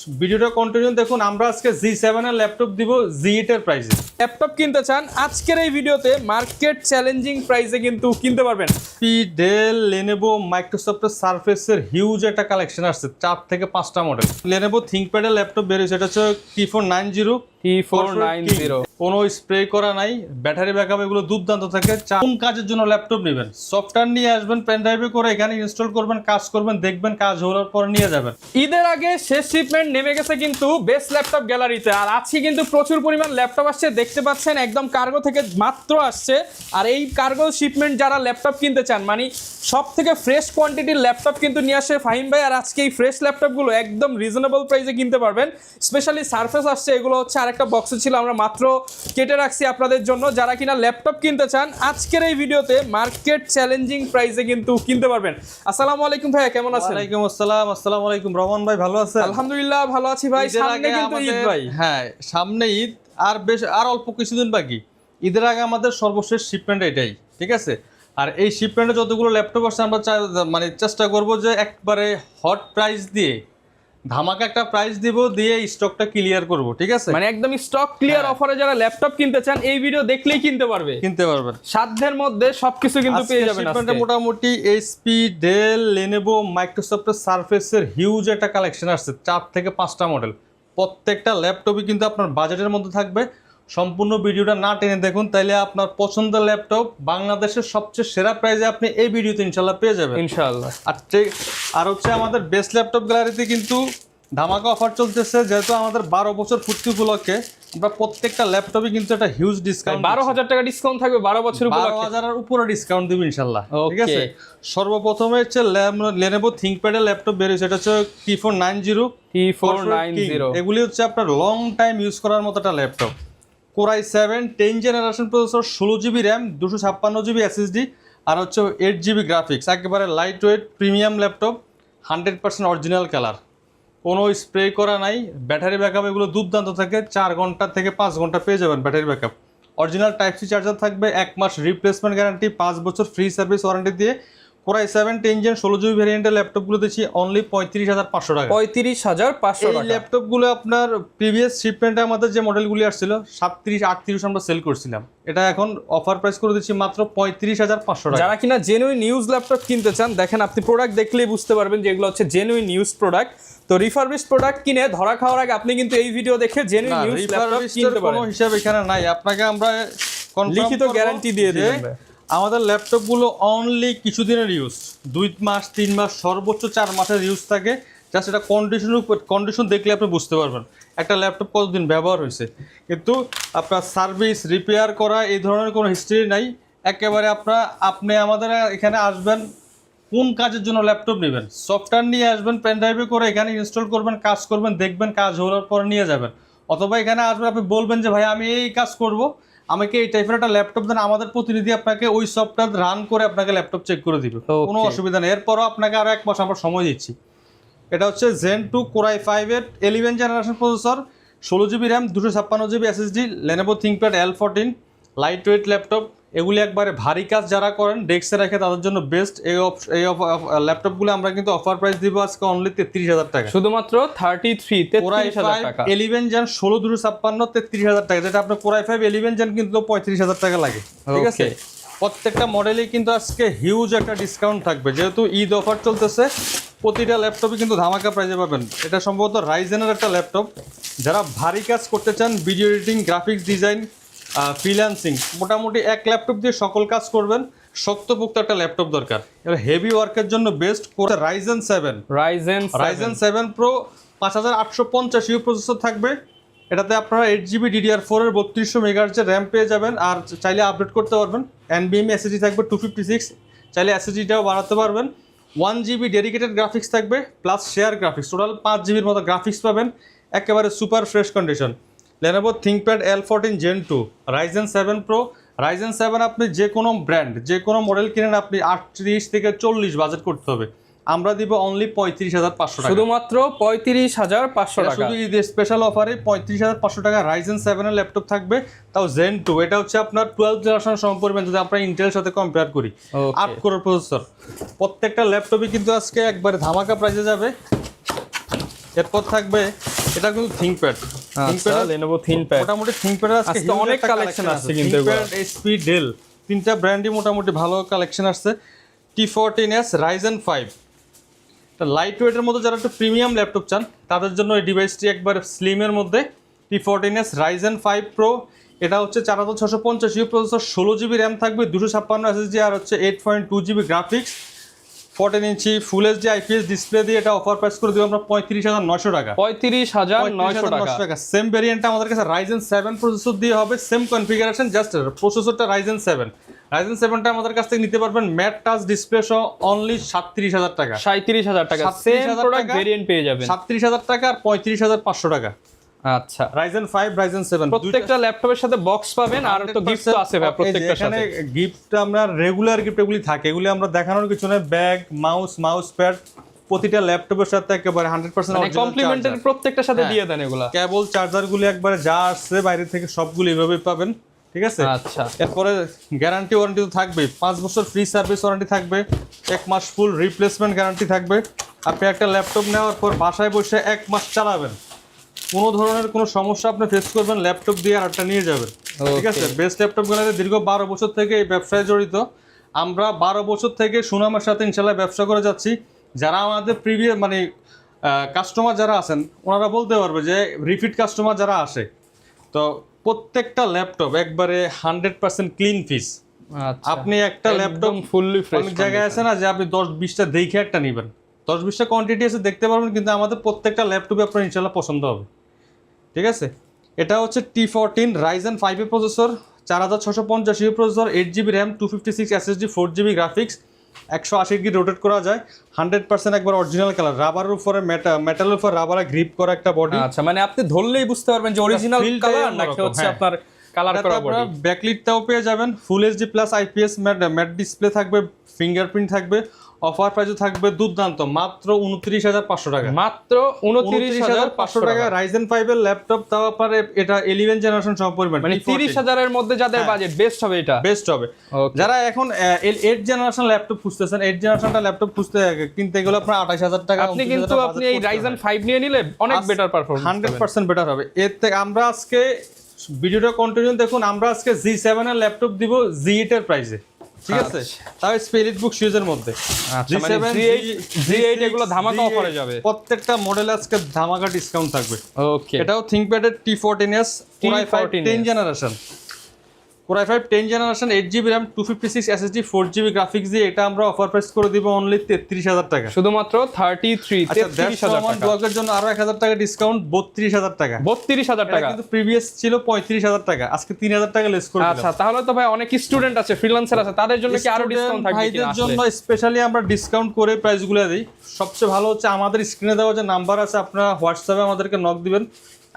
ভিডিওটা কন্টিনিউ দেখুন। আমরা আজকে G7 এর ল্যাপটপ দিব G8 এর প্রাইসে। ল্যাপটপ কিনতে চান আজকের এই ভিডিওতে মার্কেট চ্যালেঞ্জিং প্রাইসে কিন্তু কিনতে পারবেন। ডেল, লেনোভো, মাইক্রোসফটের সারফেসের হিউজ একটা কালেকশন আসছে, 4 থেকে 5টা মডেল। লেনোভো থিংকপ্যাডের ল্যাপটপ বেরিয়েছে, এটা হচ্ছে T490 T490 কোনো স্প্রে করা নাই, ব্যাটারি ব্যাকআপ এগুলো দুর্দান্ত থাকে। কোন কাজের জন্য ল্যাপটপ নেবেন, সফটওয়্যার নিয়ে আসবেন, পেন ড্রাইভে করে এখানে ইনস্টল করবেন, কাজ করবেন, দেখবেন কাজ হওয়ার পর নিয়ে যাবেন। ঈদের আগে শেষ শিপমেন্ট নেমে গেছে কিন্তু বেস্ট ল্যাপটপ গ্যালারিতে, আর আজকে কিন্তু প্রচুর পরিমাণ ল্যাপটপ আসছে, দেখতে পাচ্ছেন একদম কার্গো থেকে মাত্র আসছে। আর এই কার্গো শিপমেন্ট যারা ল্যাপটপ কিনতে চান, মানে সব থেকে ফ্রেশ কোয়ান্টিটির ল্যাপটপ কিন্তু নিয়ে আসে ফাহিম ভাই। আর আজকে এই ফ্রেশ ল্যাপটপগুলো একদম রিজনেবল প্রাইসে কিনতে পারবেন। স্পেশালি সারফেস আসছে, এগুলো হচ্ছে আরেকটা বক্সে ছিল, আমরা মাত্র কেটে রাখছি আপনাদের জন্য। যারা কিনা ল্যাপটপ কিনতে চান আজকের এই ভিডিওতে মার্কেট চ্যালেঞ্জিং প্রাইসে কিন্তু কিনতে পারবেন। আসসালামু আলাইকুম ভাইয়া, কেমন আছেন? ওয়ালাইকুম আসসালাম। আসসালামু আলাইকুম রহমান ভাই, ভালো আছেন? আলহামদুলিল্লাহ ভালো আছি ভাই। সামনে কিন্তু ঈদ ভাই। হ্যাঁ, সামনে ঈদ, আর অল্প কিছুদিন বাকি। ঈদের আগে আমাদের সর্বশেষ শিপমেন্ট এটাই, ঠিক আছে? আর এই শিপমেন্টে যতগুলো ল্যাপটপ আসছে আমরা মানে চেষ্টা করব যে একবারে হট প্রাইস দিয়ে ধামাকা একটা প্রাইস দিব, দিয়ে স্টকটা ক্লিয়ার করব, ঠিক আছে? মানে একদম স্টক ক্লিয়ার অফারে যারা ল্যাপটপ কিনতে চান এই ভিডিও দেখলেই কিনতে পারবেন। সাধ্যের মধ্যে সবকিছু কিন্তু পেয়ে যাবেন আজকে। মোটামুটি এইচপি, ডেল, লেনোভো, মাইক্রোসফটের সারফেসের হিউজ একটা কালেকশন আসছে, 4 থেকে 5টা মডেল। প্রত্যেকটা ল্যাপটপই কিন্তু আপনার বাজেটের মধ্যে থাকবে। সম্পূর্ণ ভিডিওটা না টেনে দেখুন, তাইলে আপনার পছন্দের ল্যাপটপ বাংলাদেশের সবচেয়ে সেরা প্রাইসে আপনি এই ভিডিওতে ইনশাল্লাহ পেয়ে যাবেন ইনশাআল্লাহ। আর হচ্ছে আমাদের বেস্ট ল্যাপটপ গ্যালারিতে কিন্তু ধামাকা অফার চলতেছে, যেহেতু আমাদের 12 বছর পূর্তি উপলক্ষে আমরা প্রত্যেকটা ল্যাপটপে কিন্তু একটা হিউজ ডিসকাউন্ট, 12,000 টাকা ডিসকাউন্ট থাকবে 12 বছর উপলক্ষে। 12,000 এর উপরে ডিসকাউন্ট দিব ইনশাআল্লাহ, ঠিক আছে? সর্বপ্রথমে হচ্ছে লেনোভো থিংকপ্যাডের ল্যাপটপ বেরিয়েছে, এটা হচ্ছে T490 এগুলি হচ্ছে আপনার লং টাইম ইউজ করার মতো একটা laptop. Core i7 10 generation processor, 16GB RAM, 256GB SSD, আর হচ্ছে 8GB গ্রাফিক্স। একেবারে light weight premium laptop, 100% original colour, কোনো স্প্রে করা নাই, ব্যাটারি ব্যাকআপ এগুলো দুর্দান্ত থাকে, 4 ঘন্টা থেকে 5 ঘন্টা পেয়ে যাবেন battery backup. Original type C charger থাকবে, 1 মাস রিপ্লেসমেন্ট গ্যারান্টি, 5 বছর ফ্রি সার্ভিস ওয়ারেন্টি দিয়ে। Core i7 10 জেন 16GB ভ্যারিয়েন্টের ল্যাপটপগুলো দিচ্ছি অনলি 35,500 টাকা। 35,500 টাকা। এই ল্যাপটপগুলো আপনার প্রিভিয়াস শিপমেন্টে আমাদের যে মডেলগুলি আসছিল 37-38 আমরা সেল করছিলাম, এটা এখন অফার প্রাইস করে দিচ্ছি মাত্র 35,500 টাকা। যারা কিনা জেনুইন ইউজ ল্যাপটপ কিনতে চান, দেখেন আপনি প্রোডাক্ট দেখলেই বুঝতে পারবেন যে এগুলো হচ্ছে জেনুইন ইউজ প্রোডাক্ট। তো রিফারবিশ প্রোডাক্ট কিনে ধরা খাওয়ার আগে আপনি কিন্তু এই ভিডিও দেখে জেনুইন ইউজ ল্যাপটপ কিনতে পারেন। কোনো হিসাব এখানে নাই, আপনাকে আমরা লিখিত গ্যারান্টি দিয়ে দিবেন। আমাদের ল্যাপটপগুলো অনলি কিছুদিনের ইউজ, 2 মাস 3 মাস সর্বোচ্চ 4 মাসের ইউজ থাকে। জাস্ট এটা কন্ডিশন দেখলে আপনি বুঝতে পারবেন একটা ল্যাপটপ কতদিন ব্যবহার হয়েছে। কিন্তু আপনার সার্ভিস, রিপেয়ার করা এই ধরনের কোনো হিস্ট্রি নাই। একেবারে আপনি আমাদের এখানে আসবেন, কোন কাজের জন্য ল্যাপটপ নেবেন, সফটওয়্যার নিয়ে আসবেন, পেন ড্রাইভে করে এখানে ইনস্টল করবেন, কাজ করবেন, দেখবেন কাজ হওয়ার পর নিয়ে যাবেন। অথবা এখানে আসবেন, আপনি বলবেন যে ভাই আমি এই কাজ করব, আমাকে এই টাইপের একটা ল্যাপটপ দেন, আমাদের প্রতিনিধি আপনাকে ওই সফটওয়্যার রান করে আপনাকে ল্যাপটপ চেক করে দিবে, কোনো অসুবিধা নেই। এরপরও আপনাকে আরও 1 মাস আমরা সময় দিচ্ছি। এটা হচ্ছে Zen 2 Core i5 এর 11 generation processor, 16GB RAM, 256GB SSD, Lenovo ThinkPad L14 light weight laptop. এগুলি একবারে ভারী কাজ যারা করেন ডেস্কে রেখে তাদের জন্য বেস্ট। এই ল্যাপটপগুলো আমরা কিন্তু অফার প্রাইস দিব আজকে অনলি 33,000 টাকা, শুধুমাত্র 33,000 টাকা। 11 জেন 16 256 33,000 টাকা, যেটা আপনার Core i5 11 জেন কিন্তু 35,000 টাকা লাগে, ঠিক আছে? প্রত্যেকটা মডেলই কিন্তু আজকে হিউজ একটা ডিসকাউন্ট থাকবে, যেহেতু ঈদ অফার চলতেছে। প্রতিটা ল্যাপটপে কিন্তু ধামাকা প্রাইজে পাবেন। এটা সম্ভবত রাইজেনের একটা ল্যাপটপ, যারা ভারী কাজ করতে চান, video editing, graphics design, freelancing, মোটামুটি এক ল্যাপটপ দিয়ে সকল কাজ করবেন। শক্তপোক্ত একটা ল্যাপটপ দরকার, এবার হেভি ওয়ার্কের জন্য বেস্ট Ryzen 7 Pro 5850 প্রসেসর থাকবে। এটাতে আপনারা 8GB DDR4 এর 3200 MHz র্যাম পেয়ে যাবেন, আর চাইলে আপডেট করতে পারবেন। NVMe SSD থাকবে 256, চাইলে SSDটাও বাড়াতে পারবেন। 1GB ডেডিকেটেড গ্রাফিক্স থাকবে প্লাস শেয়ার গ্রাফিক্স, টোটাল 5GBর মতো গ্রাফিক্স পাবেন, একেবারে super fresh condition. Lenovo ThinkPad L14 Gen 2 Ryzen 7 Pro Ryzen 7 আপনি যে কোনো ব্র্যান্ড, যে কোনো মডেল কিনেন আপনি 38 থেকে 40 বাজেট করতে হবে। আমরা দিব অনলি 35,500 টাকা, শুধুমাত্র 35,500 টাকা। শুধু ঈদের স্পেশাল অফারে 35,500 টাকা Ryzen 7 এর ল্যাপটপ থাকবে, তাও Zen 2। এটা হচ্ছে আপনার 12 জেনারেশন সমপরিমাণ, যদি আমরা ইন্টেলের সাথে কম্পেয়ার করি। 8 কোরের প্রসেসর। প্রত্যেকটা ল্যাপটপই কিন্তু আজকে একবারে ধামাকা প্রাইসে যাবে। এরপর থাকবে এটা কিন্তু থিংকপ্যাড। আচ্ছা, Lenovo ThinkPad মোটামুটি থিংকপ্যাডের আজকে আজকে অনেক কালেকশন আসছে কিন্তু এগুলো। থিংকপ্যাড, HP, ডেল তিনটা ব্র্যান্ডই মোটামুটি ভালো কালেকশন আসছে। T14s Ryzen 5, লাইট ওয়েটের মধ্যে যারা একটু প্রিমিয়াম ল্যাপটপ চান তাদের জন্য এই ডিভাইসটি একবার স্লিমের মধ্যে। T14s Ryzen 5 Pro, এটা হচ্ছে 4650 প্রসেসর, 16GB র্যাম থাকবে, 256 SSD আর হচ্ছে 8.2GB graphics, 14 inch full HD IPS display দিয়ে এটা অফার প্রাইস করে দিব আমরা 35,900 টাকা। 35,900 টাকা। সেম ভেরিয়েন্টটা আমাদের কাছে Ryzen 7 প্রসেসর দিয়ে হবে, সেম কনফিগারেশন, জাস্ট প্রসেসরটা Ryzen 7। Ryzen 7টা আমাদের কাছ থেকে নিতে পারবেন ম্যাট টাচ ডিসপ্লে সহ অনলি 37,000 টাকা। 37,000 টাকা সেম প্রোডাক্ট ভেরিয়েন্ট পেয়ে যাবেন 37,000 টাকা আর 35,500 টাকা। আচ্ছা, Ryzen 5 Ryzen 7 প্রত্যেকটা ল্যাপটপের সাথে বক্স পাবেন আর তো গিফট তো আছে ভাই প্রত্যেকটার সাথে। এখানে গিফট আমরা রেগুলার গিফট এগুলি থাকে, এগুলি আমরা দেখানোর কিছু না। ব্যাগ, মাউস প্যাড প্রতিটা ল্যাপটপের সাথে একেবারে 100% মানে কমপ্লিমেন্টারি প্রত্যেকটার সাথে দিয়ে দেন এগুলা। কেবল চার্জারগুলি একবারে যা আসছে বাইরে থেকে সবগুলো এইভাবেই পাবেন, ঠিক আছে? আচ্ছা, এরপরে গ্যারান্টি ওয়ারেন্টি তো থাকবেই, 5 বছর ফ্রি সার্ভিস ওয়ারেন্টি থাকবে, 1 মাস ফুল রিপ্লেসমেন্ট গ্যারান্টি থাকবে। আপনি একটা ল্যাপটপ নেওয়ার পর বাসায় বসে 1 মাস চালাবেন, কোনো ধরনের কোনো সমস্যা আপনি ফেস করবেন, ল্যাপটপ দিয়ে আর একটা নিয়ে যাবেন, ঠিক আছে? বেস্ট ল্যাপটপগুলোতে দীর্ঘ 12 বছর থেকে এই ব্যবসায় জড়িত আমরা, 12 বছর থেকে সুনামের সাথে ইনশাল্লাহ ব্যবসা করে যাচ্ছি। যারা আমাদের প্রিভিয়াস মানে কাস্টমার যারা আছেন ওনারা বলতে পারবে যে রিপিট কাস্টমার যারা আসে, তো প্রত্যেকটা ল্যাপটপ একবারে 100% ক্লিন পিস। আচ্ছা, আপনি একটা ল্যাপটপ ফুললি ফ্রেশ, অনেক জায়গায় আছে না যে আপনি 10-20টা দেখে একটা নেবেন, 10-20টা কোয়ান্টিটি আছে দেখতে পারবেন, কিন্তু আমাদের প্রত্যেকটা ল্যাপটপে আপনার ইনশাল্লাহ পছন্দ হবে, ঠিক আছে? এটা হচ্ছে T14 Ryzen 5 এর processor, 4650 processor, 8GB RAM, 256 SSD, 4GB graphics, 180 degree rotate করা যায়, 100% একবার অরিজিনাল কালার, রাবারের উপরে মেটালের উপর রাবারে গ্রিপ করা একটা বডি। আচ্ছা, মানে আপনি ধরলেই বুঝতে পারবেন যে অরিজিনাল কালার নাকি হচ্ছে আপনার কালার করা বডি। ব্যাকলিটটাও পেয়ে যাবেন, full HD plus IPS mat display থাকবে, ফিঙ্গারপ্রিন্ট থাকবে, অফার প্রাইসও থাকবে দুর্দান্ত মাত্র 29,500 টাকা। মাত্র 29,500 টাকা Ryzen 5 এর ল্যাপটপ, তাও আপনার এটা 11 জেনারেশন সমপরিমাণ, মানে 30,000 এর মধ্যে যাদের বাজেট বেস্ট হবে এটা, বেস্ট হবে। যারা এখন 8 জেনারেশন ল্যাপটপ খুঁজতেছেন, 8 জেনারেশনটা ল্যাপটপ খুঁজতে কিনতে গেলে আপনার 28,000 টাকা। আপনি কিন্তু আপনি এই Ryzen 5 নিয়ে নিলে অনেক বেটার পারফরম্যান্স 100% বেটার হবে। এর থেকে আমরা আজকে ভিডিওটা কন্টিনিউ দেখুন, আমরা আজকে G7 এর ল্যাপটপ দিব G8 এর প্রাইসে, ঠিক আছে? তাও স্পিরিট বুক সিরিজের মধ্যে। G7 G8 এগুলো ধামাকা অফারে যাবে, প্রত্যেকটা মডেলে আজকে ধামাকা ডিসকাউন্ট থাকবে। ওকে, এটাও ThinkPad-এর T14s Core i5 10 generation, Core i5 10 generation, 8GB RAM, 256 SSD, 4GB graphics দিয়ে এটা আমরা অফার প্রাইস করে দিব অনলি 33,000 টাকা। শুধুমাত্র 33,000 টাকা। ব্লগের জন্য আরো 1,000 টাকা ডিসকাউন্ট, 32,000 টাকা। 32,000 টাকা, কিন্তু প্রিভিয়াস ছিল 35,000 টাকা, আজকে 3,000 টাকা লেস করে দিলাম। আচ্ছা, তাহলে তো ভাই অনেক স্টুডেন্ট আছে, ফ্রিল্যান্সার আছে, তাদের জন্য কি আরো ডিসকাউন্ট থাকবে কিনা? ভাইদের জন্য স্পেশালি আমরা ডিসকাউন্ট করে প্রাইসগুলো দিই। সবচেয়ে ভালো হচ্ছে আমাদের স্ক্রিনে দেওয়া যে নাম্বার আছে, আপনারা হোয়াটসঅ্যাপে আমাদেরকে নক দিবেন,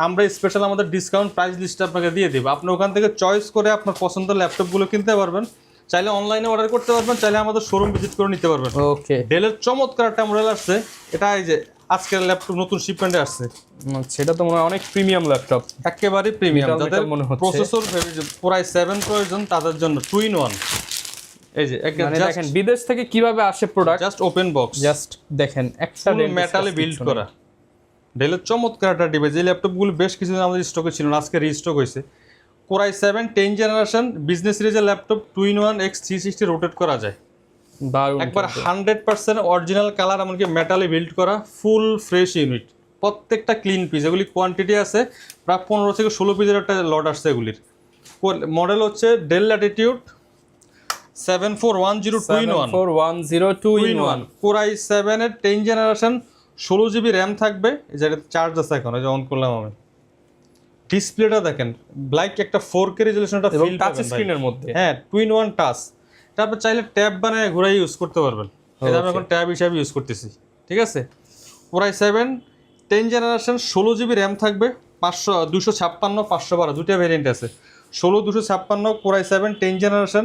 আমরা স্পেশাল আমাদের ডিসকাউন্ট প্রাইস লিস্ট আপনাকে দিয়ে দেব। আপনি ওখান থেকে চয়েস করে আপনার পছন্দের ল্যাপটপগুলো কিনতে পারবেন, চাইলে অনলাইনে অর্ডার করতে পারবেন, চাইলে আমাদের শোরুম ভিজিট করে নিতে পারবেন। ওকে, ডেলের চমৎকার একটা মডেল আসছে, এটা এই যে আজকের ল্যাপটপ নতুন শিপমেন্টে আসছে। সেটা তো মনে হয় অনেক প্রিমিয়াম ল্যাপটপ, একেবারে প্রিমিয়াম। যাদের মনে হচ্ছে প্রসেসর Core i7 প্রয়োজন তাদের জন্য 2-in-1। এই যে দেখেন বিদেশ থেকে কিভাবে আসে product, just open box, just দেখেন একটা মেটালে বিল্ড করা ডেলের চমৎকার একটা ডিভাইস। এই ল্যাপটপগুলো বেশ কিছুদিন আমাদের স্টকে ছিল না, আজকে রিস্টক হয়েছে। Core i7 10 জেনারেশন বিজনেস সিরিজের ল্যাপটপ, 2-in-1 X360 রোটেট করা যায়, একবার 100% অরিজিনাল কালার, এমনকি মেটালে বিল্ড করা, ফুল ফ্রেশ ইউনিট, প্রত্যেকটা ক্লিন পিস। এগুলি কোয়ান্টিটি আছে প্রায় 15 থেকে 16 পিসের একটা লট আসছে এগুলির। মডেল হচ্ছে del Latitude 7410 2-in-1 Core i7 এর 10 জেনারেশন, 16GB র্যাম থাকবে। এই যে চার্জ আছে এখন, এই যে অন করলাম আমি, ডিসপ্লেটা দেখেন ব্ল্যাক একটা 4K রেজোলিউশনটা ফিল টাচ স্ক্রিনের মধ্যে, হ্যাঁ 2-in-1 টাচ। তারপর চাইলে ট্যাব বানিয়ে ঘুরে ইউজ করতে পারবেন, এটা আমি এখন ট্যাব হিসাবে ইউজ করতেছি, ঠিক আছে? Core i7 10 generation, 16GB RAM থাকবে, 256 512 দুইটা ভেরিয়েন্ট আছে, 16 256 Core i7 10 জেনারেশন।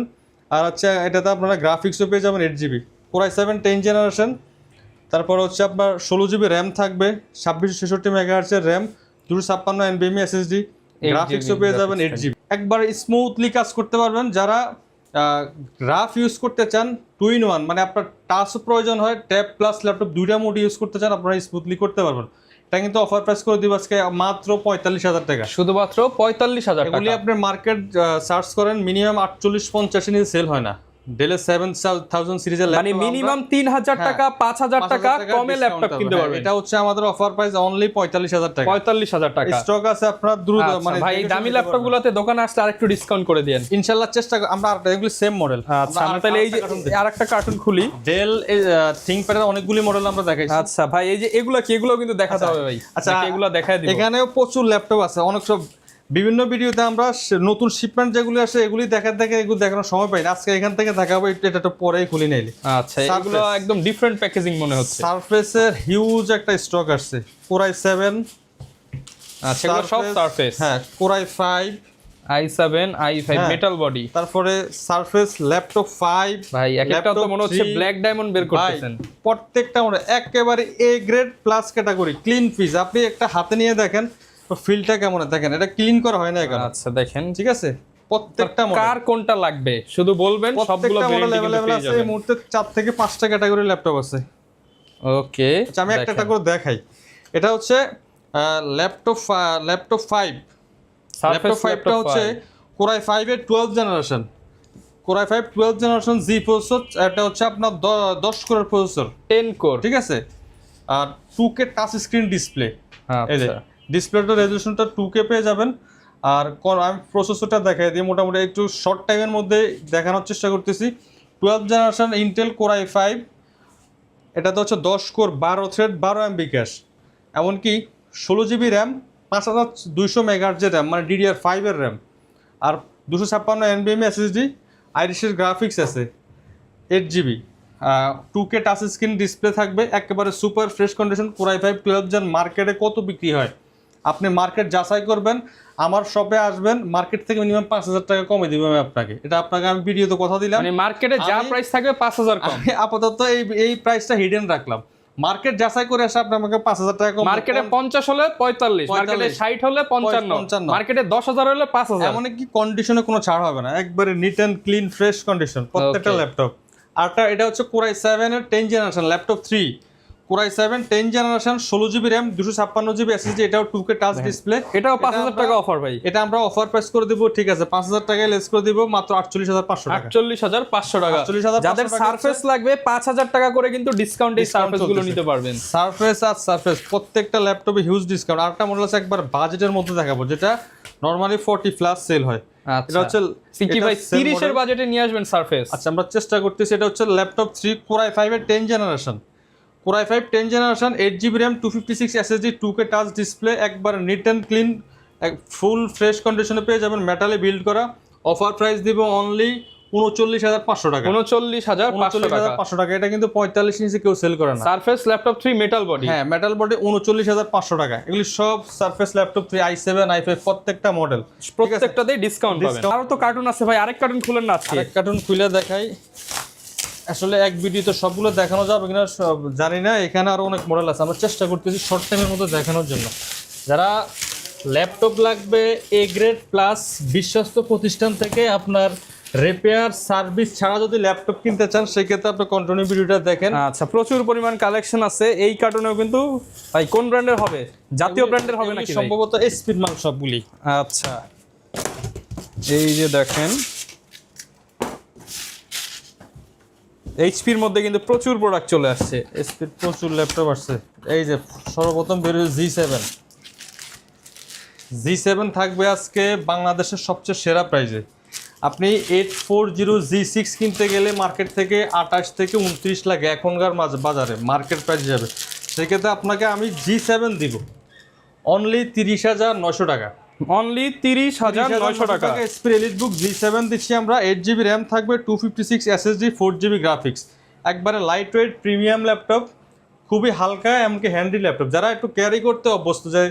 আর হচ্ছে এটাতে আপনারা গ্রাফিক্সও পেয়ে যাবেন 8GB। Core i7 10 জেনারেশন, তারপর হচ্ছে আপনার 16GB র্যাম থাকবে, 2666 MHz র্যাম, 256 NVMe SSD, গ্রাফিক্সও পেয়ে যাবেন 8GB। একবার স্মুথলি কাজ করতে পারবেন। যারা রাফ ইউজ করতে চান 2-in-1, মানে আপনার টাচও প্রয়োজন হয়, ট্যাব প্লাস ল্যাপটপ দুইটা মোড ইউজ করতে চান, আপনারা স্মুথলি করতে পারবেন। এটা কিন্তু অফার প্রাইস করে দিব আজকে মাত্র 45,000 টাকা। শুধুমাত্র 45,000 এগুলি টাকা। আপনি মার্কেট সার্চ করেন মিনিমাম 48-50 নিচে সেল হয় না। ডেলের 7000 সিরিজের মানে মিনিমাম 3000 টাকা 5000 টাকা কমে ল্যাপটপ কিনতে পারবেন। এটা হচ্ছে আমাদের অফার প্রাইস অনলি 45,000 টাকা। 45,000 টাকা স্টক আছে আপনার দ্রুত মানে ভাই এই দামি ল্যাপটপগুলোতে দোকানে আসলে আরেকটু ডিসকাউন্ট করে দেন ইনশাআল্লাহ। চেষ্টা আমরা এগুলি সেম মডেল। আচ্ছা আমরা তাহলে এই যে আরেকটা কার্টুন খুলি। ডেল থিংকপ্যাডের অনেকগুলি মডেল আমরা দেখাইছি। আচ্ছা ভাই এই যে এগুলো কি, এগুলো কিন্তু দেখাতে হবে ভাই। আচ্ছা এগুলো দেখায় দিব। এখানেও প্রচুর ল্যাপটপ আছে, অনেক সব বিভিন্ন ভিডিওতে আমরা নতুন শিপমেন্ট যেগুলো আসে এগুলি এগুলো দেখানোর সময় পাই না। আজকে এখান থেকে দেখাবো, এটা তো পরেই খুলি নাইলে। আচ্ছা এগুলো একদম ডিফারেন্ট প্যাকেজিং মনে হচ্ছে। সারফেসের হিউজ একটা স্টক আসছে, Core i7। আচ্ছা এগুলো সব সারফেস। হ্যাঁ, Core i5, i7 i5 metal body. তারপরে সারফেস ল্যাপটপ 5 ভাই একটা তো মনে হচ্ছে ব্ল্যাক ডায়মন্ড বের করতেছেন। প্রত্যেকটা মনে একেবারে A grade plus category clean piece. আপনি একটা হাতে নিয়ে দেখেন তো ফিলটা কেমন, দেখেন এটা ক্লিন করা হয় না এখন। আচ্ছা দেখেন ঠিক আছে, প্রত্যেকটা মডেল কার কোনটা লাগবে শুধু বলবেন, সবগুলো মডেল গ্যারান্টি अवेलेबल পেয়ে আছে। যাবেন। এই মুহূর্তে 4 থেকে 5টা ক্যাটাগরির ল্যাপটপ আছে। ওকে আচ্ছা আমি একটা করে দেখাই। এটা হচ্ছে ল্যাপটপ 5। ল্যাপটপ 5টা হচ্ছে Core i5 এর 12th generation. Core i5 12th generation G processor. এটা হচ্ছে আপনার 10 কোরের প্রসেসর, 10 কোর। ঠিক আছে। আর 2K টাচ স্ক্রিন ডিসপ্লে। এই যে আচ্ছা ডিসপ্লেটার রেজোলিউশনটা 2K পেয়ে যাবেন। আর আমি প্রসেসরটা দেখাই দিই, মোটামুটি একটু শর্ট টাইমের মধ্যে দেখানোর চেষ্টা করতেছি। 12th generation Intel Core i5, এটাতে হচ্ছে 10 কোর 12 থ্রেড 12 MB ক্যাশ, এমনকি 16 GB র্যাম 5200 মেগাহার্টজের র্যাম মানে DDR5 এর র্যাম, আর 256 NVMe SSD, আইরিশের গ্রাফিক্স আছে 8 GB, 2K touch screen display থাকবে, একেবারে super fresh condition. Core i5 12th gen মার্কেটে কত বিক্রি হয় আপনি মার্কেট যাচাই করবেন, আমার শপে আসবেন, মার্কেট থেকে মিনিমাম 5,000 টাকা কমে দিব আমি আপনাকে। এটা আপনাকে আমি ভিডিওতে কথা দিলাম, মানে মার্কেটে যা প্রাইস থাকবে 5000 কম। আমি আপাতত এই প্রাইসটা হিডেন রাখলাম। মার্কেট যাচাই করে আসে আপনি আমাকে 5,000 টাকা কম। মার্কেটে 50 হলে 45, মার্কেটে 60 হলে 55, মার্কেটে 10,000 হলে 5,000। এমন কি কন্ডিশনে কোনো ছাড় হবে না, একবারে neat and clean fresh condition প্রত্যেকটা ল্যাপটপ। আরটা এটা হচ্ছে Core i7 এর 10 generation laptop 3। Core i7 10 generation 16 GB RAM 256 GB SSD, এটাও 2K টাচ ডিসপ্লে। এটাও 5000 টাকা অফার ভাই। এটা আমরা অফার প্রাইস করে দিব, ঠিক আছে 5,000 টাকায় লেস করে দিব মাত্র 48,500 টাকা। 48,500 টাকা। 48,500 যাদের সারফেস লাগবে 5,000 টাকা করে কিন্তু ডিসকাউন্ট এই সারফেস গুলো নিতে পারবেন। সারফেস প্রত্যেকটা ল্যাপটপে হিউজ ডিসকাউন্ট। আরেকটা মডেল আছে একবার বাজেটের মধ্যে দেখাবো, যেটা নরমালি 40 প্লাস সেল হয়। এটা হচ্ছে সিকি ভাই 30 এর বাজেটে নিয়ে আসবেন সারফেস। আচ্ছা আমরা চেষ্টা করতেছি। এটা হচ্ছে ল্যাপটপ 3 Core i5 এর 10 generation. Core i5 10 generation 8 GB RAM 256 SSD 2K touch display, একবার neat and clean full fresh কন্ডিশনে পেয়ে যাবেন, মেটালে বিল্ড করা। অফার প্রাইস দিব অনলি 39,500 টাকা। 39,500 টাকা। এটা কিন্তু 45 নিচে কেউ সেল করে না। Surface laptop 3 metal body. হ্যাঁ মেটাল বডি 39,500 টাকা। এগুলি সব সারফেস ল্যাপটপ 3 i7 i5 প্রত্যেকটা মডেল, প্রত্যেকটাতেই ডিসকাউন্ট পাবেন। আরো তো কার্টুন আছে ভাই, আরেক কার্টুন খুলেন না আজকে। আরেক কার্টুন খুলে দেখাই। আসলে এক ভিডিওতে সবগুলো দেখানো যাবে কিনা জানি না, এখানে আরো অনেক মডেল আছে, আমরা চেষ্টা করতেছি শর্ট টাইমের মধ্যে দেখানোর জন্য। যারা ল্যাপটপ লাগবে এ গ্রেড প্লাস বিশ্বস্ত প্রতিষ্ঠান থেকে আপনার রিপেয়ার সার্ভিস ছাড়া যদি ল্যাপটপ কিনতে চান সেক্ষেত্রে আপনি কন্টিনিউ ভিডিওটা দেখেন। আচ্ছা প্রচুর পরিমাণ কালেকশন আছে এই কার্টুনেও কিন্তু। ভাই কোন ব্র্যান্ডের হবে? জাতীয় ব্র্যান্ডের হবে নাকি? সম্ভবত এসপির মাল সবগুলি। আচ্ছা এই যে দেখেন এইচপির মধ্যে কিন্তু প্রচুর প্রোডাক্ট চলে আসছে, এসপির প্রচুর ল্যাপটপ আসছে। এই যে সর্বপ্রথম বেরোয় G7 থাকবে আজকে বাংলাদেশের সবচেয়ে সেরা প্রাইজে। আপনি 840G6 কিনতে গেলে মার্কেট থেকে 28 থেকে 29 লাখ এখনকার বাজারে মার্কেট প্রাইস যাবে। সেক্ষেত্রে আপনাকে আমি G7 দিব অনলি 30,900 টাকা। অনলি 30,900 টাকা। এসপি এলিটবুক G7 দিচ্ছি আমরা। 8 GB র্যাম থাকবে, 256 SSD, 4 GB গ্রাফিক্স, একবারে লাইট ওয়েট প্রিমিয়াম ল্যাপটপ, খুবই হালকা এমনকি হ্যান্ডি ল্যাপটপ। যারা একটু ক্যারি করতে অভ্যস্ত, যে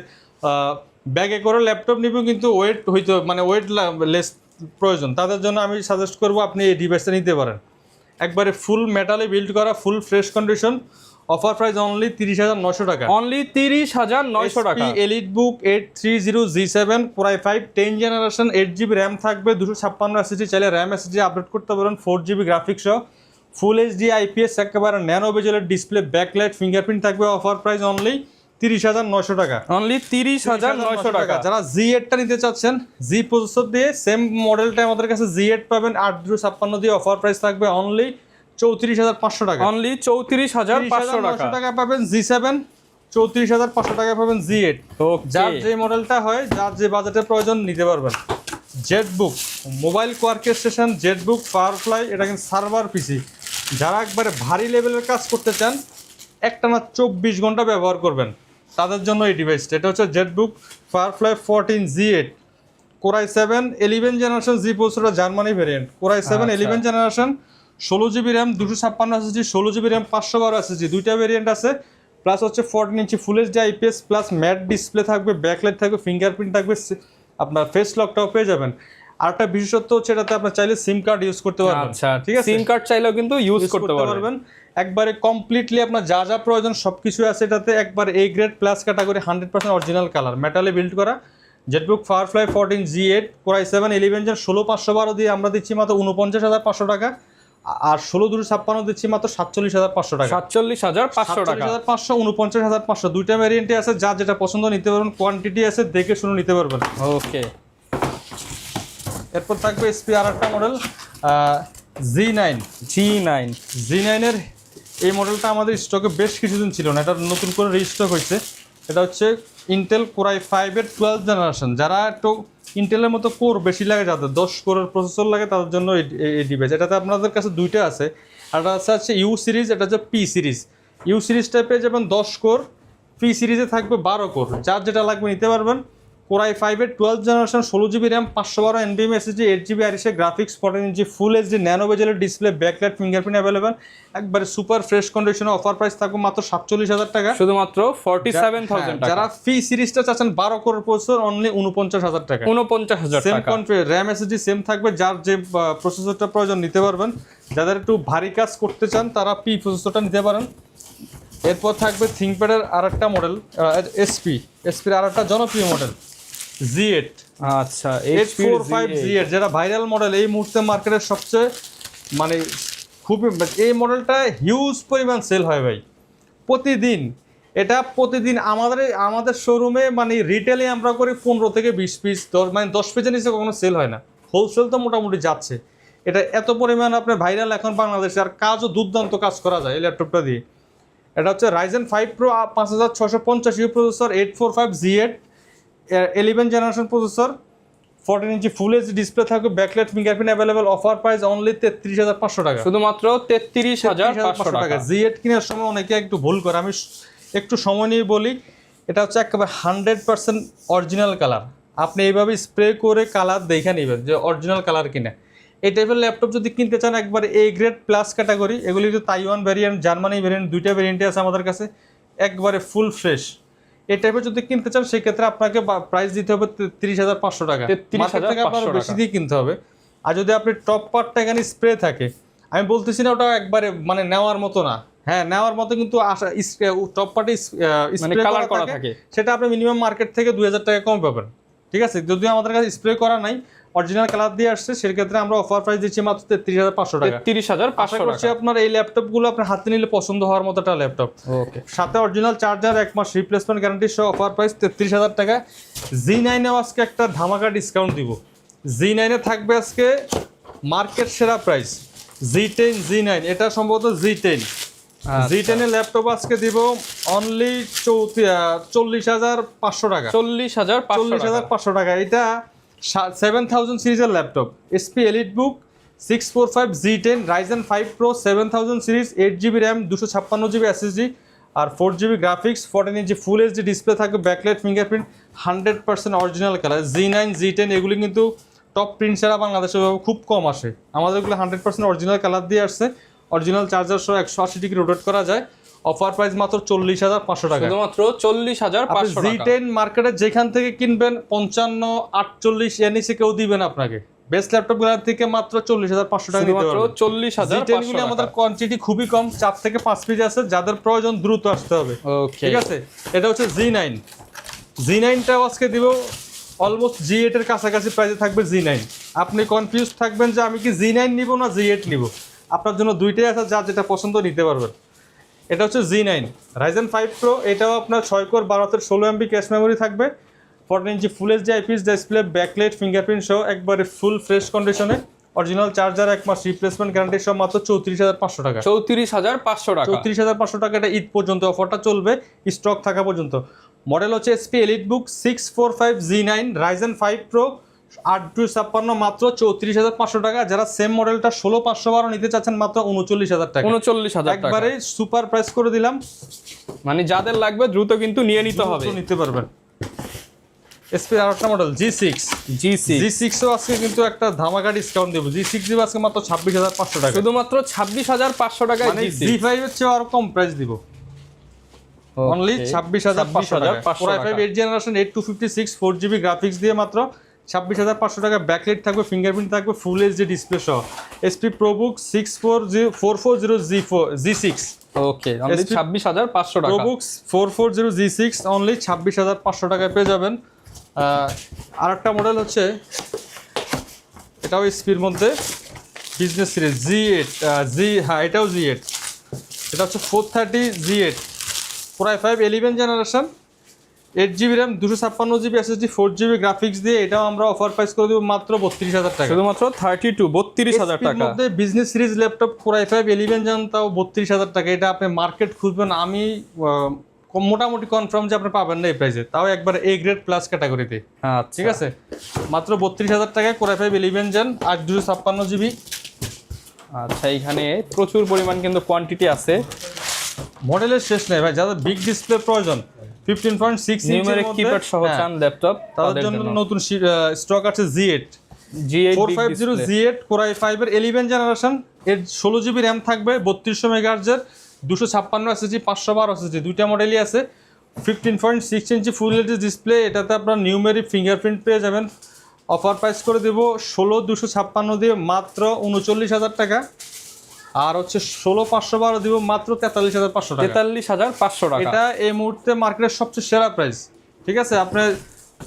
ব্যাগে করে ল্যাপটপ নিব কিন্তু ওয়েট হইতে মানে ওয়েট লেস প্রয়োজন, তাদের জন্য আমি সাজেস্ট করব আপনি এই ডিভাইসটা নিতে পারেন। একবারে ফুল মেটালে বিল্ড করা, full fresh condition. Offer price only 30,900 টাকা। অনলি 30,900 টাকা। EliteBook 830G7 Core i5 10 generation 8 GB RAM থাকবে, 256 SSD, চাইলে র্যাম SSD আপডেট করতে পারেন, 4 GB গ্রাফিক্স সহ, ফুল HD IPS একেবারে ন্যানো বেজেলের ডিসপ্লে, ব্যাকলাইট, ফিঙ্গারপ্রিন্ট থাকবে। অফার প্রাইস অনলি 30,900 টাকা। অনলি 30,900 টাকা। যারা Z8টা নিতে চাচ্ছেন, জি প্রসেসর দিয়ে সেম মডেলটা আমাদের কাছে Z8 পাবেন 8/256 দিয়ে, অফার প্রাইস থাকবে অনলি 34,500 টাকা। অনলি 34,500 টাকা। টাকা পাবেন G7, 34,500 টাকা পাবেন Z8। যার যে মডেলটা হয়, যার যে বাজেটের প্রয়োজন নিতে পারবেন। জেটবুক মোবাইল কোয়ার্কের স্টেশন, জেটবুক ফায়ারফ্লাই, এটা কিন্তু সার্ভার পিসি। যারা একবারে ভারী লেভেলের কাজ করতে চান, একটানা 24 ঘন্টা ব্যবহার করবেন, তাদের জন্য এই ডিভাইসটা। এটা হচ্ছে ZBook Firefly 14 Z8 Core i7 11 generation G processor, Germany variant. Core i7 11 generation, 16 GB RAM, 256 SSD, 16 GB RAM, 512 SSD, দুইটা ভেরিয়েন্ট আছে। প্লাস হচ্ছে 14 inch full HD IPS plus matte display থাকবে, ব্যাকলাইট থাকবে, ফিঙ্গারপ্রিন্ট থাকবে, আপনার ফেস লকটাও পেয়ে যাবেন। আরেকটা বিশেষত্ব হচ্ছে এটাতে আপনার চাইলে সিম কার্ড ইউজ করতে পারবেন। আচ্ছা, ঠিক আছে, সিম কার্ড চাইলেও কিন্তু ইউজ করতে পারবেন। একবারে কমপ্লিটলি আপনার যা যা প্রয়োজন সবকিছু আছে এটাতে। একবার A grade plus category, 100% original colour, মেটালে বিল্ড করা ZBook Firefly 14 Z8 Core i7 11 Gen 16,512 দিয়ে আমরা দিচ্ছি মাত্র 49,500 টাকা। আর 16/256 দিচ্ছি মাত্র 47,500 টাকা। 47,500 টাকা। 47,500, 49,500, দুইটা ভ্যারিয়েন্টে আছে। যা যেটা পছন্দ নিতে পারবেন, কোয়ান্টিটি আছে, দেখে শুনে নিতে পারবেন। ওকে, এরপর থাকবে এসপি আর একটা মডেল G9 এর এই মডেলটা আমাদের স্টকে বেশ কিছুদিন ছিল না, এটা নতুন করে রিস্টক হয়েছে। এটা হচ্ছে ইন্টেল Core i5 এর 12 জেনারেশন। যারা একটু ইন্টেলের মতো কোর বেশি লাগে, যাদের 10 কোরের প্রসেসর লাগে, তাদের জন্য এই ডিভাইস। এটাতে আপনাদের কাছে দুইটা আছে, একটা আছে ইউ সিরিজ, এটা হচ্ছে পি সিরিজ। ইউ সিরিজটা পেয়ে যাবেন 10 কোর, পি সিরিজে থাকবে 12 কোর। যার যেটা লাগবে নিতে পারবেন। Core i5 এর 12 generation, 16 GB RAM, 512 NVMe SSD, 8 GB আইরিশে graphics, 14 inch full HD nano বেজেলের ডিসপ্লে, ব্যাকলাইট, ফিঙ্গারপ্রিন্ট অ্যাভেলেবেল। একবারে সুপার ফ্রেশ কন্ডিশনে। অফার প্রাইস থাকবে মাত্র 47,000 টাকা, শুধুমাত্র 47,000 টাকা। যারা ফি সিরিজটা চাচ্ছেন 12 কোরের প্রসেসর, অনলি 49,000 টাকা। 49,000 সেম টাকা। কন্ট্রি, র্যাম SSD সেম থাকবে। যার যে প্রসেসরটা প্রয়োজন নিতে পারবেন। যাদের একটু ভারী কাজ করতে চান, তারা পি প্রসেসরটা নিতে পারেন। এরপর থাকবে থিংকপ্যাডের আরেকটা মডেল এসপির আরেকটা জনপ্রিয় মডেল Z8। আচ্ছা, 845 Z8 যেটা ভাইরাল মডেল এই মুহূর্তে মার্কেটের সবচেয়ে, মানে খুবই, এই মডেলটা হিউজ পরিমাণ সেল হয় ভাই প্রতিদিন। এটা প্রতিদিন আমাদের শোরুমে, মানে রিটেলে আমরা করি 15 থেকে 20 পিস, মানে 10 পিসের নিচে কখনো সেল হয় না। হোলসেল তো মোটামুটি যাচ্ছে। এটা এত পরিমাণ আপনার ভাইরাল এখন বাংলাদেশে, আর কাজও দুর্দান্ত কাজ করা যায় এই ল্যাপটপটা দিয়ে। এটা হচ্ছে Ryzen 5 Pro 5650 processor, 845 Z8 11 generation processor, 14 inch full HD display থাকবে, backlight, fingerprint available. Offer price only 33,500 টাকা, শুধুমাত্র 33,500 টাকা। Z8 কেনার সময় অনেকে একটু ভুল করে, আমি একটু সময় নিয়ে বলি। এটা হচ্ছে একেবারে 100% অরিজিনাল কালার। আপনি এইভাবে স্প্রে করে কালার দেখে নেবেন যে অরিজিনাল কালার কিনা। এই টাইপের ল্যাপটপ যদি কিনতে চান, একবারে A গ্রেড প্লাস ক্যাটাগরি, এগুলি কিন্তু তাইওয়ান ভ্যারিয়েন্ট, জার্মানি ভ্যারিয়েন্ট, দুইটা ভ্যারিয়েন্টে আছে আমাদের কাছে, একবারে ফুল ফ্রেশ। এই টাইপের যদি কিনতে চান, সেই ক্ষেত্রে আপনাকে প্রাইস দিতে হবে 33,500 টাকা। 33,500 বেশি দিয়ে কিনতে হবে। আর যদি আপনি টপ পার্টটা এখানে স্প্রে থাকে, আমি বলতেছি না ওটা একবারে মানে নেওয়ার মতো না, হ্যাঁ নেওয়ার মতো, কিন্তু টপ পার্টে স্প্রে করা থাকে, সেটা আপনি মিনিমাম মার্কেট থেকে 2,000 টাকা কম পাবেন। ঠিক আছে, যদিও আমাদের কাছে স্প্রে করা নাই, অরিজিনাল কালার দিয়ে আসছে, সেক্ষেত্রে আমরা অফার প্রাইস দিচ্ছি মাত্র 33,500 টাকা। 33,500 টাকা। আপনার এই ল্যাপটপগুলো আপনার হাতে নিলে পছন্দ হওয়ার মতো একটা ল্যাপটপ। ওকে, সাথে অরিজিনাল চার্জার, 1 মাস রিপ্লেসমেন্ট গ্যারান্টি সহ অফার প্রাইস 33,000 টাকা। Z9-এও আজকে একটা ধামাকা ডিসকাউন্ট দিব। Z9-এ থাকবে আজকে মার্কেট সেরা প্রাইস, Z10 Z9, এটা সম্ভবত Z10। Z10 এর ল্যাপটপ আজকে দিব অনলি 40,500 টাকা। 40,500 টাকা। এটা 7000 সিরিজের laptop, SP EliteBook 645 Z10 Ryzen 5 Pro 7000 series, 8 GB RAM, 256 GB SSD, আর 4 GB graphics, 14 inch full HD display থাকবে, backlight, fingerprint, 100% original colour. Z9 Z10 এগুলি কিন্তু টপ প্রিন্ট ছাড়া বাংলাদেশে খুব কম আসে, আমাদেরগুলো 100% অরিজিনাল কালার দিয়ে আসছে। অরিজিনাল চার্জার সহ 180 ডিগ্রি রোটেট করা যায়। অফার প্রাইস মাত্র 40,500 টাকা, শুধুমাত্র 40,500 টাকা। Z10 মার্কেটে যেখান থেকে কিনবেন 55, 48 এর নিচে কেউ দিবেন আপনাকে। বেস্ট ল্যাপটপগুলোর থেকে মাত্র 40,500 টাকা নিতে পারবেন। 40,500 টাকা। আমাদের কোয়ান্টিটি খুবই কম, 4 থেকে 5 পিস আছে, যাদের প্রয়োজন দ্রুত আসতে হবে। ঠিক আছে, এটা হচ্ছে Z9। Z9টাও আজকে দিব অলমোস্ট Z8 এর কাছাকাছি প্রাইসে থাকবে Z9। আপনি কনফিউজ থাকবেন যে আমি কি Z9 নিব না Z8 নিব, আপনার জন্য দুইটাই আছে, যা যেটা পছন্দ নিতে পারবেন। এটা হচ্ছে Z9 Ryzen 5 Pro, এটাও আপনার 6 কোর 12/16 MB ক্যাশ মেমোরি থাকবে, 14 inch full HD IPS display, backlight, fingerprint সহ একবারে ফুল ফ্রেশ কন্ডিশনে, অরিজিনাল চার্জার, 1 মাস রিপ্লেসমেন্ট গ্যারান্টি সহ মাত্র 34,500 টাকা। 34,500 টাকা। 34,500 টাকা, এটা ঈদ পর্যন্ত অফারটা চলবে, স্টক থাকা পর্যন্ত। মডেল হচ্ছে HP EliteBook 645 Z9 Ryzen 5 Pro 8/256 মাত্র 34,500 টাকা। যারা সেম মডেলটা 16,512 নিতে চাচ্ছেন মাত্র 39,000 টাকা। 39,000 টাকা একবারে সুপার প্রাইস করে দিলাম, মানে যাদের লাগবে দ্রুত কিন্তু নিয়ে নিতে হবে, নিতে পারবেন। SP আরেকটা মডেল G6 ও আজকে কিন্তু একটা ধামাকা ডিসকাউন্ট দেব। G6 দিব আজকে মাত্র 26,500 টাকা, শুধুমাত্র 26,500 টাকায় মানে G6। G5 এর চেয়ে আরো কম প্রাইস দিব, অনলি 26,500 টাকা। Core i5 8th generation 8256 4GB graphics দিয়ে মাত্র 26,500 টাকা। ব্যাকলাইট থাকবে, ফিঙ্গারপ্রিন্ট থাকবে, ফুল এইচডি ডিসপ্লে সহ। SP ProBook 440G6 ওকে, অনলি 26,500 টাকা। ProBook 440G6 অনলি 26,500 টাকায় পেয়ে যাবেন। আরেকটা মডেল হচ্ছে, এটাও এসপির মধ্যে বিজনেস সিরিজ হ্যাঁ এটাও Z8, এটা হচ্ছে 430Z8 Core i5 11 generation 8GB RAM 256GB SSD 4GB graphics দিয়ে, এটাও আমরা অফার প্রাইস করে দেব মাত্র 32,000 টাকা। শুধুমাত্র 32,000 টাকা মধ্যে business series laptop Core i5 11 জান, তাও 32,000 টাকা। এটা আপনি মার্কেট খুঁজবেন, আমি মোটামুটি কনফার্ম যে আপনি পাবেন না এই প্রাইসে, তাও একবার A গ্রেড প্লাস ক্যাটাগরিতে। আচ্ছা, ঠিক আছে, মাত্র 32,000 টাকায় Core i5 11 জান 8/256GB। আচ্ছা, এখানে প্রচুর পরিমাণ কিন্তু কোয়ান্টিটি আছে, মডেলের শেষ নেই ভাই। যাদের বিগ ডিসপ্লে প্রয়োজন 15.6 ইঞ্চির নিউমেরিক কিপ্যাড সহ চান ল্যাপটপ, তাদের জন্য নতুন স্টক আছে G8 450Z8 Core i5 এর 11 জেনারেশন, এর 16GB RAM থাকবে, 3200 MHz এর 256 SSD 512 SSD, দুইটা মডেলই আছে। 15.6 ইঞ্চি ফুল এইচডি ডিসপ্লে, এটাতে আপনার নিউমেরিক ফিঙ্গারপ্রিন্ট পেয়ে যাবেন। অফার প্রাইস করে দেব 16,256 দিয়ে মাত্র 39,000 টাকা। আর হচ্ছে 16,512 দিব মাত্র 43,500 টাকা। 43,500 টাকা, এটা এই মুহূর্তে মার্কেটের সবচেয়ে সেরা প্রাইস। ঠিক আছে, আপনার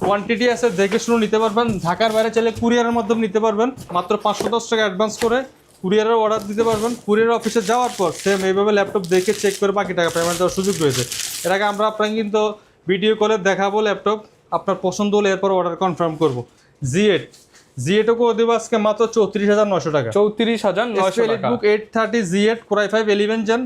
কোয়ান্টিটি আছে, দেখে শুনে নিতে পারবেন। ঢাকার বাইরে চাইলে কুরিয়ারের মাধ্যমে নিতে পারবেন, মাত্র 510 টাকা অ্যাডভান্স করে কুরিয়ারের অর্ডার দিতে পারবেন। কুরিয়ার অফিসে যাওয়ার পর সেম এইভাবে ল্যাপটপ দেখে চেক করে বাকি টাকা পেমেন্ট দেওয়ার সুযোগ রয়েছে। এর আগে আমরা আপনাকে কিন্তু ভিডিও কলে দেখাবো ল্যাপটপ, আপনার পছন্দ হলে এরপর অর্ডার কনফার্ম করবো। Z8 করে দেবো আজকে মাত্র 34,900 টাকা। 34,900 টাকা। EliteBook 830Z8 Core i5 11 Gen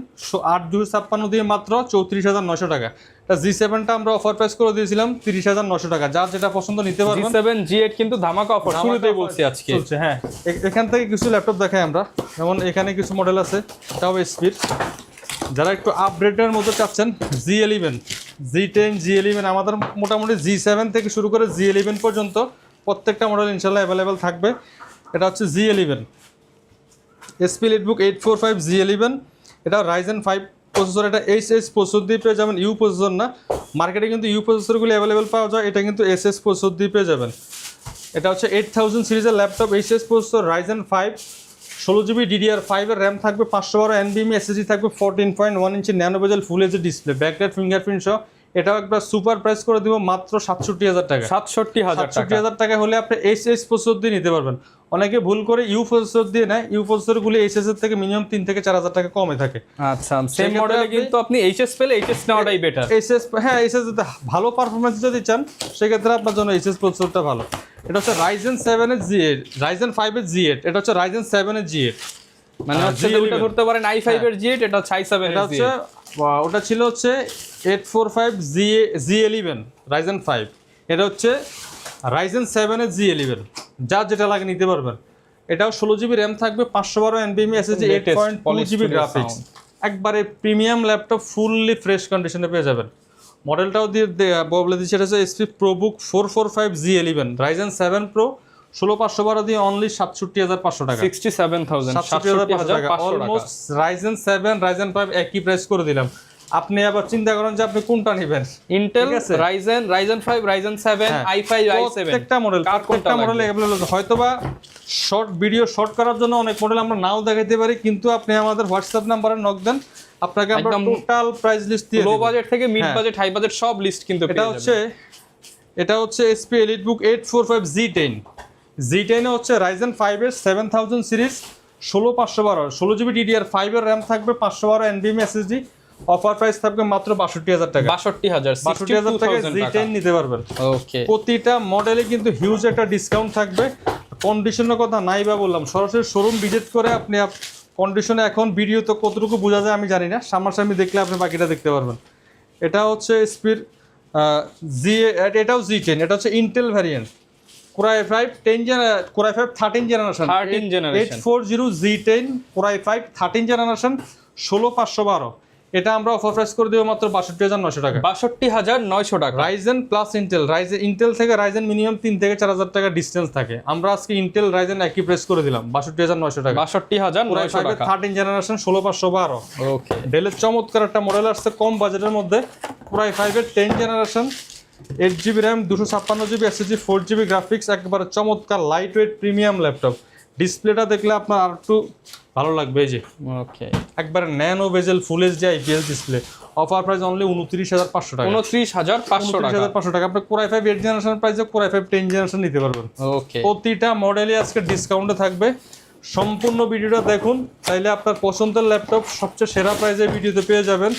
8/256 দিয়ে মাত্র 34,900 টাকা। এটা G7টা আমরা অফার প্রাইস করে দিয়েছিলাম 30,900 টাকা। যার যেটা পছন্দ নিতে পারবেন। G7 G8 কিন্তু ধামাকা অফার শুরুতেই বলছি আজকে চলছে। হ্যাঁ, এখান থেকে কিছু ল্যাপটপ দেখাই আমরা, যেমন এখানে কিছু মডেল আছে, এটাও এসপির। যারা একটু আপগ্রেডের মতো চাচ্ছেন, G11 Z10 G11, আমাদের মোটামুটি G7 থেকে শুরু করে G11 পর্যন্ত প্রত্যেকটা মডেল ইনশাল্লাহ অ্যাভেলেবেল থাকবে। এটা হচ্ছে G11 SP EliteBook 845 G11, এটা Ryzen 5 প্রসেসর, এটা SS প্রসেসর দিয়ে পেয়ে যাবেন, ইউ প্রসেসর না। মার্কেটে কিন্তু ইউ প্রসেসরগুলো অ্যাভেলেবেল পাওয়া যায়, এটা কিন্তু SS প্রসেসর দিয়ে পেয়ে যাবেন। এটা হচ্ছে 8000 সিরিজের laptop, SS processor, Ryzen 5 16GB DDR5 এর র্যাম থাকবে, 512 NVMe SSD থাকবে, 14.1 ইঞ্চি ন্যানো বেজেল full HD display, backlight, fingerprint সহ। এটাও একবার সুপার প্রাইস করে দিব মাত্র 67,000 টাকা। 67,000 টাকা হলে আপনি SS প্রসেসর দিয়ে নিতে পারবেন। অনেকে ভুল করে ইউ প্রসেসর দিয়ে নেয়, ইউ প্রসেসরগুলি SS এর থেকে মিনিমাম 3 থেকে 4,000 টাকা কমে থাকে। আচ্ছা, সেম মডেলে কিন্তু আপনি HS পেলে HS নেওয়াটাই বেটার। SS, হ্যাঁ, SS যদি ভালো পারফরম্যান্স যদি চান সেক্ষেত্রে আপনার জন্য SS প্রসেসরটা ভালো। এটা হচ্ছে Ryzen 7 এর G8, Ryzen 5 এর G8, এটা হচ্ছে Ryzen 7 এর G8, মানে হচ্ছে দুটো ধরতে পারেন i5 এর G8, এটা হচ্ছে i7 এর এটা হচ্ছে ওটা ছিল হচ্ছে 845 G11 Ryzen 5, এটা হচ্ছে Ryzen 7 এর G11, যা যেটা লাগে নিতে পারবেন। এটাও 16GB RAM থাকবে, 512 NVMe SSD, 8.2GB গ্রাফিক্স, একবারে প্রিমিয়াম ল্যাপটপ, ফুললি ফ্রেশ কন্ডিশনে পেয়ে যাবেন। মডেলটাও দিয়ে বলে দিচ্ছি, এটা হচ্ছে SP ProBook 445 G11 Ryzen 7 Pro 16,512 দিয়ে অনলি 67,500 টাকা। 67,500 টাকা, অলমোস্ট Ryzen 7 Ryzen 5 একই প্রাইস করে দিলাম। আপনি আবার চিন্তা করেন যে আপনি কোনটা নেবেন, Intel, Ryzen 5, Ryzen 7, i5, i7, প্রত্যেকটা মডেল अवेलेबल। হয়তোবা শর্ট করার জন্য অনেক মডেল আমরা নাও দেখাইতে পারি, কিন্তু আপনি আমাদের হোয়াটসঅ্যাপ নম্বরে নক দেন, আপনাকে আমরা টোটাল প্রাইস লিস্ট দিয়ে লো বাজেট থেকে মিড বাজেট, হাই বাজেট সব লিস্ট কিন্তু পেয়ে যাবেন। এটা হচ্ছে SP EliteBook 845 Z10 এ হচ্ছে Ryzen 5 এর 7000 সিরিজ, 16,512 16GB DDR5 এর RAM থাকবে, 512 NVMe SSD, অফার প্রাইস থাকবে মাত্র 62,000 টাকা। 62,000 62,000 টাকা Z10 নিতে পারবেন। ওকে, প্রতিটা মডেলে কিন্তু হিউজ একটা ডিসকাউন্ট থাকবে। কন্ডিশনের কথা নাই বা বললাম, সরাসরি শোরুম ভিজিট করে আপনি কন্ডিশনে এখন ভিডিও তো কতটুকু বোঝা যায় আমি জানি না, সামনাসামনি দেখলে আপনি বাকিটা দেখতে পারবেন। এটা হচ্ছে স্পিড এটাও Z10, এটা হচ্ছে Intel variant, Core i5 Core i5 13 generation 840 Z10 Core i5 13 generation 16512। এটা আমরা অফার প্রাইস করে দেব মাত্র 62,900 টাকা। 62,900 টাকা। রাইজেন প্লাস ইন্টেল থেকে রাইজেন মিনিমাম 3 থেকে 4,000 টাকা ডিসটেন্স থাকে, আমরা আজকে ইন্টেল রাইজেন একই প্রাইস করে দিলাম 62,900 টাকা। 62,900 টাকা 13 জেনারেশন 16512। ওকে, ডেলের চমৎকার একটা মডেল আসছে কম বাজেটের মধ্যে, Core i5 এর 10 generation 8GB RAM 256GB SSD 4GB graphics, একবারে চমৎকার লাইট ওয়েট প্রিমিয়াম ল্যাপটপ। ডিসপ্লেটা দেখলে আপনার আর একটু ভালো লাগবে, এই যে ওকে, একবারে ন্যানো বেজেল ফুল HD IPS display. Offer price only 29,500 টাকা। 29,500 টাকা। 29,500 টাকা আপনি Core i5 8 জেনারেশন প্রাইসে Core i5 10 জেনারেশন নিতে পারবেন। ওকে, প্রতিটা মডেলই আজকে ডিসকাউন্টে থাকবে। সম্পূর্ণ ভিডিওটা দেখুন, তাইলে আপনার পছন্দের ল্যাপটপ সবচেয়ে সেরা প্রাইসে ভিডিওতে পেয়ে যাবেন।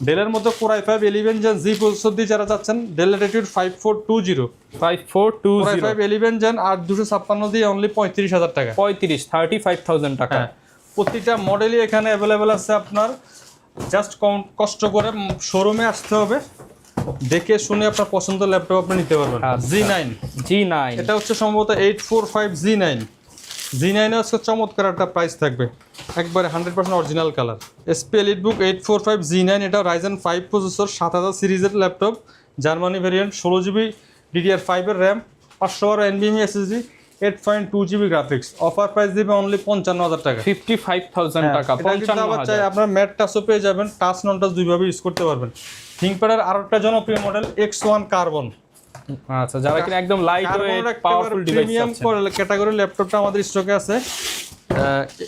ডেলের মধ্যে Core i5 11 Gen Z processor দিয়ে যারা যাচ্ছেন, del Latitude 5420 Core i5 11 Gen 8256 দিয়ে অনলি 35,000 টাকা। 35,000 টাকা। প্রতিটা মডেলই এখানে অ্যাভেলেবেল আছে আপনার। জাস্ট কষ্ট করে শোরুমে আসতে হবে, দেখে শুনে আপনার পছন্দের ল্যাপটপ আপনি নিতে পারবেন। G9 এটা হচ্ছে সম্ভবত 845 G9 এ আজকে চমৎকার একটা প্রাইস থাকবে, একবারে 100% original colour. SP EliteBook 845 G9, এটা Ryzen 5 প্রসেসর 7000 সিরিজের laptop, Germany variant, 16GB DDR5 এর RAM, 512 NVMe SSD, 8.2GB graphics. Offer price দিবে অনলি 55,000 টাকা। 55,000 টাকা। এটা কিন্তু আবার চাই আপনার ম্যাট টাচও পেয়ে যাবেন, টাচ নন টাচ দুইভাবে ইউজ করতে পারবেন। থিংকপ্যাডের আরেকটা জনপ্রিয় মডেল X1 কার্বন। আচ্ছা, যারা কিনা একদম lightweight powerful device premium category ল্যাপটপটা আমাদের স্টকে আছে।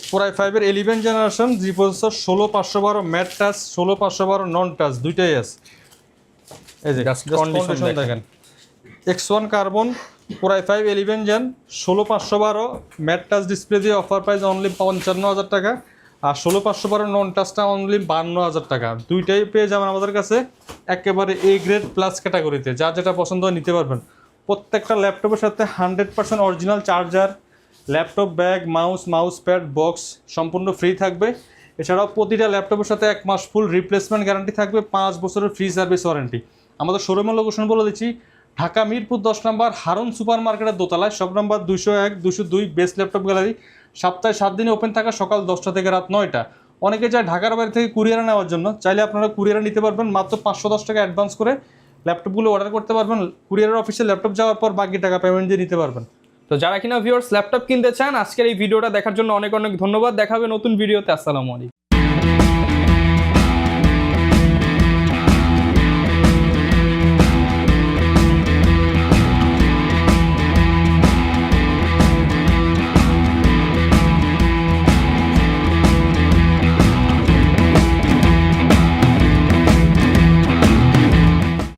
Core i5 এর 11 generation G processor, 16512 matte touch, 16512 non touch দুইটাই আছে। এই যে কন্ডিশন দেখেন, X1 carbon Core i5 11 gen 16512 matte touch display দিয়ে অফার প্রাইস অনলি 55,000 টাকা, আর 16512 নন টাচটা অনলি 52,000 টাকা। দুইটাই পেয়ে যাবেন আমাদের কাছে একেবারে A গ্রেড প্লাস ক্যাটাগরিতে, যা যেটা পছন্দ হয় নিতে পারবেন। প্রত্যেকটা ল্যাপটপের সাথে 100% original charger, laptop bag, mouse pad, box সম্পূর্ণ ফ্রি থাকবে। এছাড়াও প্রতিটা ল্যাপটপের সাথে 1 মাস ফুল রিপ্লেসমেন্ট গ্যারান্টি থাকবে, 5 বছরের ফ্রি সার্ভিস ওয়ারেন্টি। আমাদের শোরুমের লোকেশন বলে দিচ্ছি, ঢাকা মিরপুর 10 নম্বর হারুন সুপার মার্কেটের দোতলায়, shop number 201 202, best laptop gallery. সপ্তাহে 7 দিনে ওপেন থাকা, সকাল 10টা থেকে রাত 9টা। অনেকে চায় ঢাকার বাইরে থেকে কুরিয়ারে নেওয়ার জন্য, চাইলে আপনারা কুরিয়ারে নিতে পারবেন। মাত্র 510 টাকা অ্যাডভান্স করে ল্যাপটপগুলো অর্ডার করতে পারবেন। কুরিয়ারের অফিসে ল্যাপটপ যাওয়ার পর বাকি টাকা পেমেন্ট দিয়ে নিতে পারবেন। তো যারা কিনা ভিউয়ার্স ল্যাপটপ কিনতে চান, আজকের এই ভিডিওটা দেখার জন্য অনেক অনেক ধন্যবাদ। দেখাবে নতুন ভিডিওতে। আসসালামু আলাইকুম।